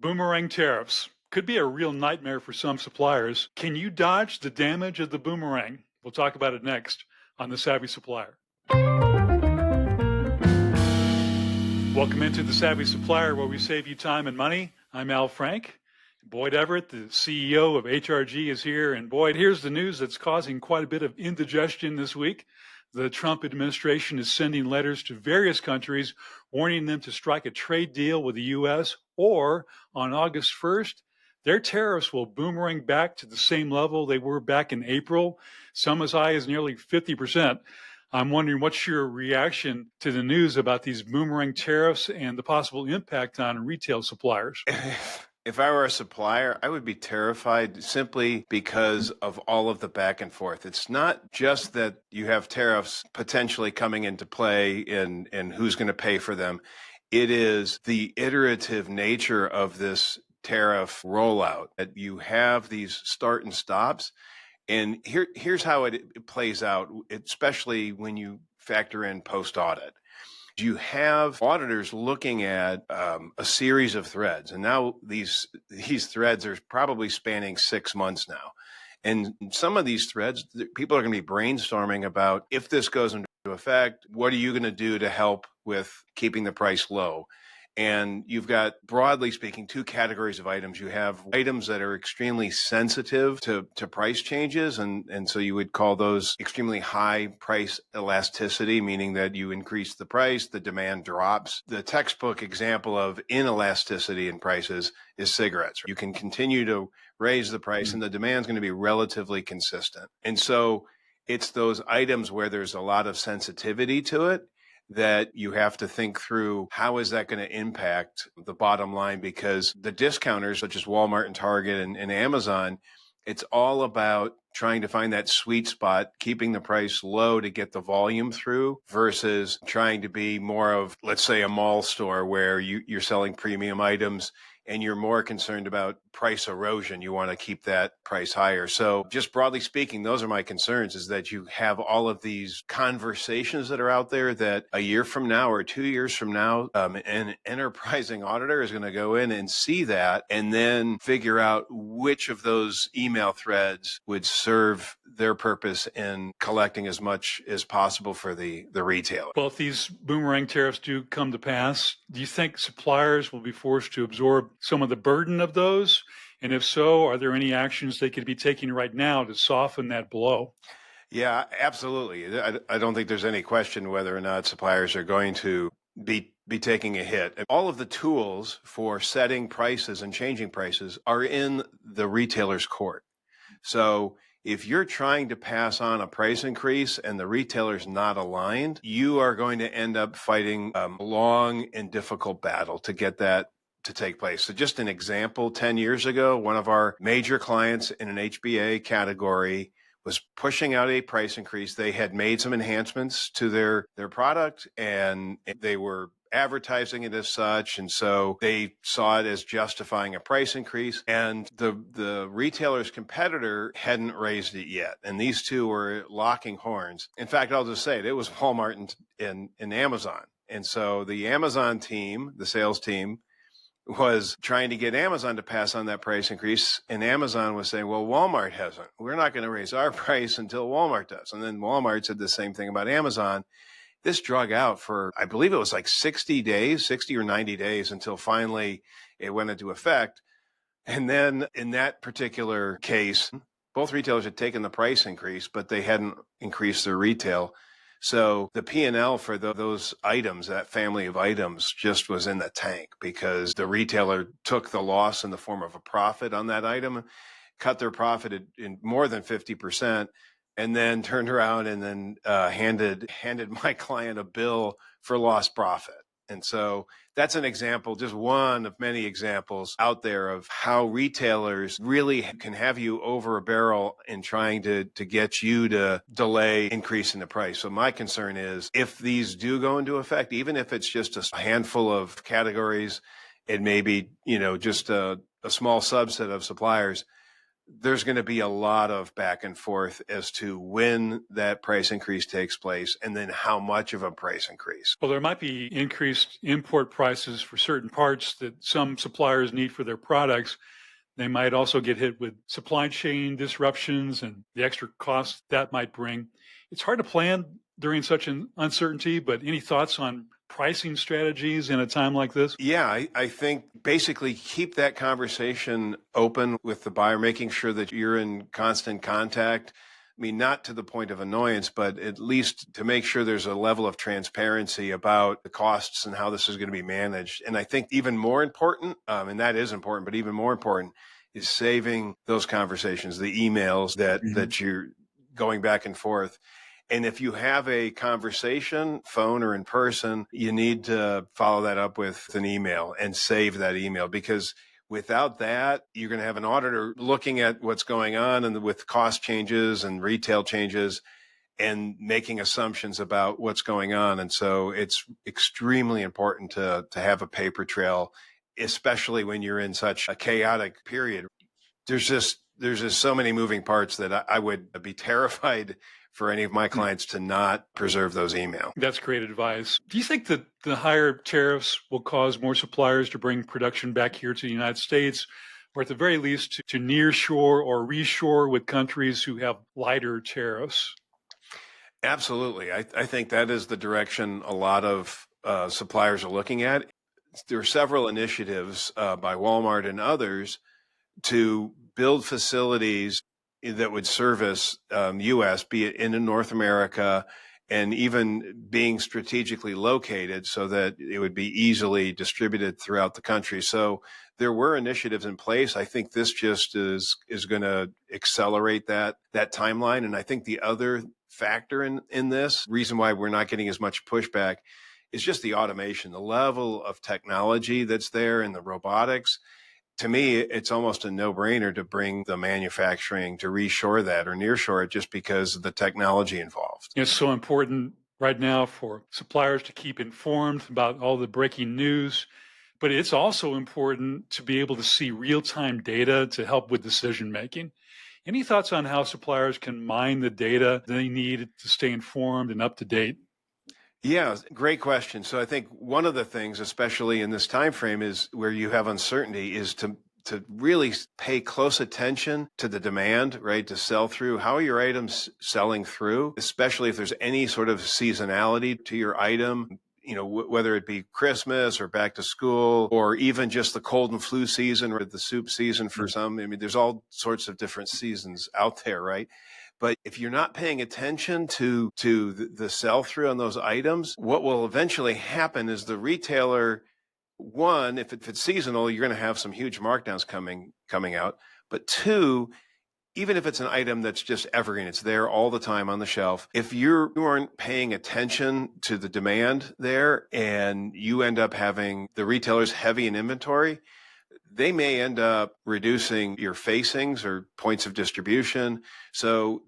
Boomerang tariffs could be a real nightmare for some suppliers. Can you dodge the damage of the boomerang? We'll talk about it next on The Savvy Supplier. Welcome into The Savvy Supplier, where we save you time and money. I'm Al Frank. Boyd Evert, the CEO of HRG, is here. And Boyd, here's the news that's causing quite a bit of indigestion this week. The Trump administration is sending letters to various countries warning them to strike a trade deal with the U.S. or on August 1st, their tariffs will boomerang back to the same level they were back in April, some as high as nearly 50%. I'm wondering, what's your reaction to the news about these boomerang tariffs and the possible impact on retail suppliers? If I were a supplier, I would be terrified simply because of all of the back and forth. It's not just that you have tariffs potentially coming into play and who's going to pay for them. It is the iterative nature of this tariff rollout, that you have these start and stops. And here's how it plays out, especially when you factor in post-audit. You have auditors looking at a series of threads, and now these threads are probably spanning 6 months now. And some of these threads, people are going to be brainstorming about, if this goes into effect, what are you going to do to help with keeping the price low? And you've got, broadly speaking, two categories of items. You have items that are extremely sensitive to price changes. And so you would call those extremely high price elasticity, meaning that you increase the price, the demand drops. The textbook example of inelasticity in prices is cigarettes. You can continue to raise the price and the demand is going to be relatively consistent. And so it's those items where there's a lot of sensitivity to it that you have to think through, how is that going to impact the bottom line? Because the discounters, such as Walmart and Target and Amazon, it's all about trying to find that sweet spot, keeping the price low to get the volume through, versus trying to be more of, let's say, a mall store where you're selling premium items and you're more concerned about price erosion. You want to keep that price higher. So just broadly speaking, those are my concerns, is that you have all of these conversations that are out there that a year from now or 2 years from now, an enterprising auditor is going to go in and see that and then figure out which of those email threads would serve their purpose in collecting as much as possible for the retailer. Well, if these boomerang tariffs do come to pass, do you think suppliers will be forced to absorb some of the burden of those? And if so, are there any actions they could be taking right now to soften that blow? Yeah, absolutely. I don't think there's any question whether or not suppliers are going to be taking a hit. All of the tools for setting prices and changing prices are in the retailer's court. So if you're trying to pass on a price increase and the retailer's not aligned, you are going to end up fighting a long and difficult battle to get that to take place. So just an example, 10 years ago, one of our major clients in an HBA category was pushing out a price increase. They had made some enhancements to their product and they were advertising it as such. And so they saw it as justifying a price increase, and the retailer's competitor hadn't raised it yet. And these two were locking horns. In fact, I'll just say it was Walmart and Amazon. And so the Amazon team, the sales team, was trying to get Amazon to pass on that price increase. And Amazon was saying, well, Walmart hasn't. We're not going to raise our price until Walmart does. And then Walmart said the same thing about Amazon. This drug out for, I believe it was like 60 or 90 days until finally it went into effect. And then in that particular case, both retailers had taken the price increase, but they hadn't increased their retail. So the P&L for those items, that family of items, just was in the tank because the retailer took the loss in the form of a profit on that item, cut their profit in more than 50%, and then turned around and then handed my client a bill for lost profit. And so that's an example, just one of many examples out there of how retailers really can have you over a barrel in trying to get you to delay increasing the price. So my concern is, if these do go into effect, even if it's just a handful of categories, it may be, just a small subset of suppliers, there's going to be a lot of back and forth as to when that price increase takes place and then how much of a price increase. Well, there might be increased import prices for certain parts that some suppliers need for their products. They might also get hit with supply chain disruptions and the extra costs that might bring. It's hard to plan during such an uncertainty, but any thoughts on pricing strategies in a time like this? Yeah, I think basically keep that conversation open with the buyer, making sure that you're in constant contact. I mean, not to the point of annoyance, but at least to make sure there's a level of transparency about the costs and how this is going to be managed. And I think even more important, and that is important, but even more important is saving those conversations, the emails that you're going back and forth. And if you have a conversation, phone or in person, you need to follow that up with an email and save that email, because without that, you're going to have an auditor looking at what's going on and with cost changes and retail changes and making assumptions about what's going on. And so it's extremely important to have a paper trail, especially when you're in such a chaotic period. There's just so many moving parts that I would be terrified for any of my clients to not preserve those emails. That's great advice. Do you think that the higher tariffs will cause more suppliers to bring production back here to the United States, or at the very least to nearshore or reshore with countries who have lighter tariffs? Absolutely. I think that is the direction a lot of suppliers are looking at. There are several initiatives by Walmart and others to build facilities that would service U.S., be it in North America, and even being strategically located so that it would be easily distributed throughout the country. So there were initiatives in place. I think this just is going to accelerate that timeline. And I think the other factor in this, reason why we're not getting as much pushback, is just the automation, the level of technology that's there and the robotics. To me, it's almost a no-brainer to bring the manufacturing to reshore that or nearshore it just because of the technology involved. It's so important right now for suppliers to keep informed about all the breaking news, but it's also important to be able to see real-time data to help with decision making. Any thoughts on how suppliers can mine the data they need to stay informed and up to date? Yeah, great question. So I think one of the things, especially in this time frame, is where you have uncertainty, is to really pay close attention to the demand, right? To sell through. How are your items selling through? Especially if there's any sort of seasonality to your item, you know, whether it be Christmas or back to school, or even just the cold and flu season or the soup season for some. I mean, there's all sorts of different seasons out there, right? But if you're not paying attention to the sell-through on those items, what will eventually happen is the retailer, one, if it's seasonal, you're going to have some huge markdowns coming out. But two, even if it's an item that's just evergreen, it's there all the time on the shelf. If you aren't paying attention to the demand there and you end up having the retailers heavy in inventory, they may end up reducing your facings or points of distribution. So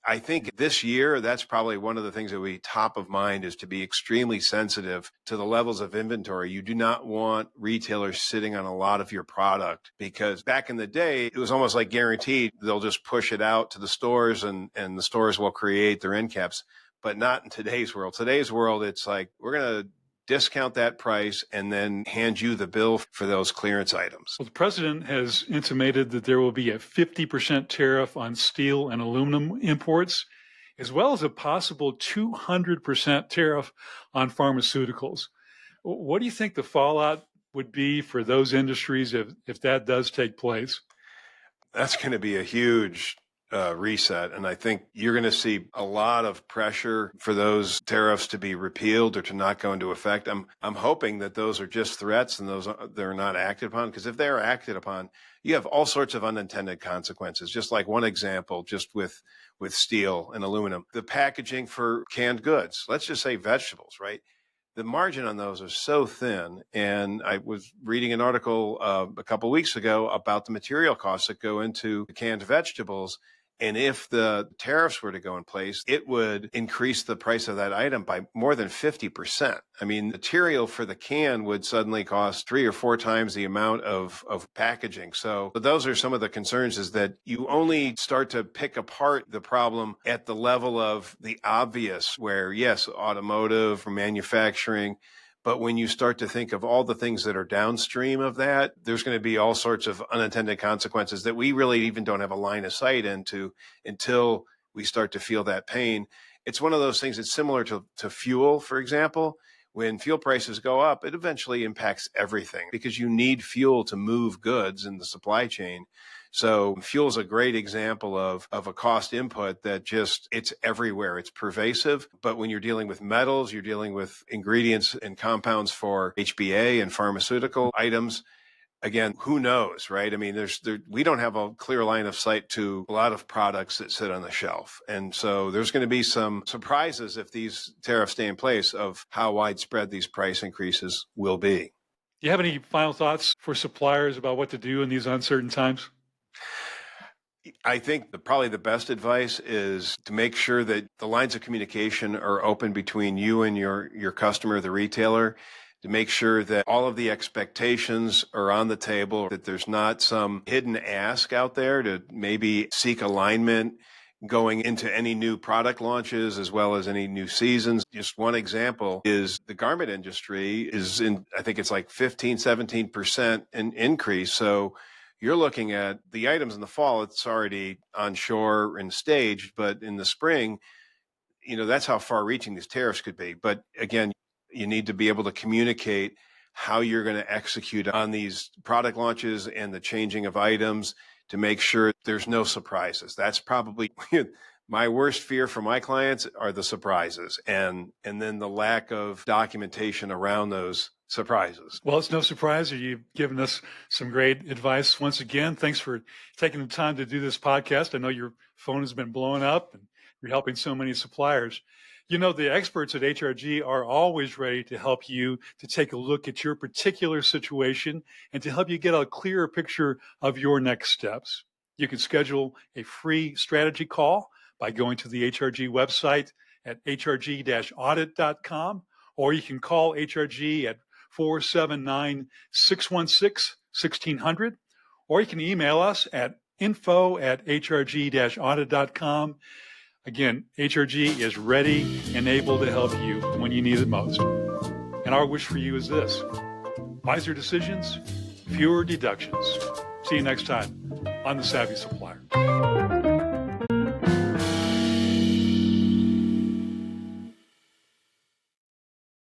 I think this year, that's probably one of the things that will be top of mind, is to be extremely sensitive to the levels of inventory. You do not want retailers sitting on a lot of your product, because back in the day, it was almost like guaranteed they'll just push it out to the stores and the stores will create their end caps, but not in today's world. Today's world, it's like, we're going to discount that price and then hand you the bill for those clearance items. Well, the president has intimated that there will be a 50% tariff on steel and aluminum imports, as well as a possible 200% tariff on pharmaceuticals. What do you think the fallout would be for those industries if that does take place? That's going to be a huge reset. And I think you're going to see a lot of pressure for those tariffs to be repealed or to not go into effect. I'm hoping that those are just threats and they're not acted upon, because if they're acted upon, you have all sorts of unintended consequences. Just like one example, just with steel and aluminum, the packaging for canned goods, let's just say vegetables, right? The margin on those are so thin. And I was reading an article a couple of weeks ago about the material costs that go into canned vegetables. And if the tariffs were to go in place, it would increase the price of that item by more than 50%. I mean, material for the can would suddenly cost 3 or 4 times the amount of packaging. So those are some of the concerns, is that you only start to pick apart the problem at the level of the obvious, where yes, automotive, manufacturing, but when you start to think of all the things that are downstream of that, there's going to be all sorts of unintended consequences that we really even don't have a line of sight into until we start to feel that pain. It's one of those things that's similar to fuel, for example. When fuel prices go up, it eventually impacts everything because you need fuel to move goods in the supply chain. So fuel is a great example of a cost input that it's everywhere. It's pervasive. But when you're dealing with metals, you're dealing with ingredients and compounds for HBA and pharmaceutical items. Again, who knows, right? I mean, we don't have a clear line of sight to a lot of products that sit on the shelf. And so there's going to be some surprises if these tariffs stay in place of how widespread these price increases will be. Do you have any final thoughts for suppliers about what to do in these uncertain times? I think probably the best advice is to make sure that the lines of communication are open between you and your customer, the retailer, to make sure that all of the expectations are on the table, that there's not some hidden ask out there to maybe seek alignment going into any new product launches as well as any new seasons. Just one example is the garment industry is I think it's like 15, 17% in increase. So you're looking at the items in the fall, it's already on shore and staged, but in the spring, that's how far reaching these tariffs could be. But again, you need to be able to communicate how you're going to execute on these product launches and the changing of items to make sure there's no surprises. That's probably my worst fear for my clients, are the surprises and then the lack of documentation around those surprises. Well, it's no surprise that you've given us some great advice once again. Thanks for taking the time to do this podcast. I know your phone has been blowing up and you're helping so many suppliers. The experts at HRG are always ready to help you to take a look at your particular situation and to help you get a clearer picture of your next steps. You can schedule a free strategy call by going to the HRG website at hrg-audit.com, or you can call HRG at 479-616-1600, or you can email us at info@hrg-audit.com. Again, HRG is ready and able to help you when you need it most. And our wish for you is this: wiser decisions, fewer deductions. See you next time on The Savvy Supplier.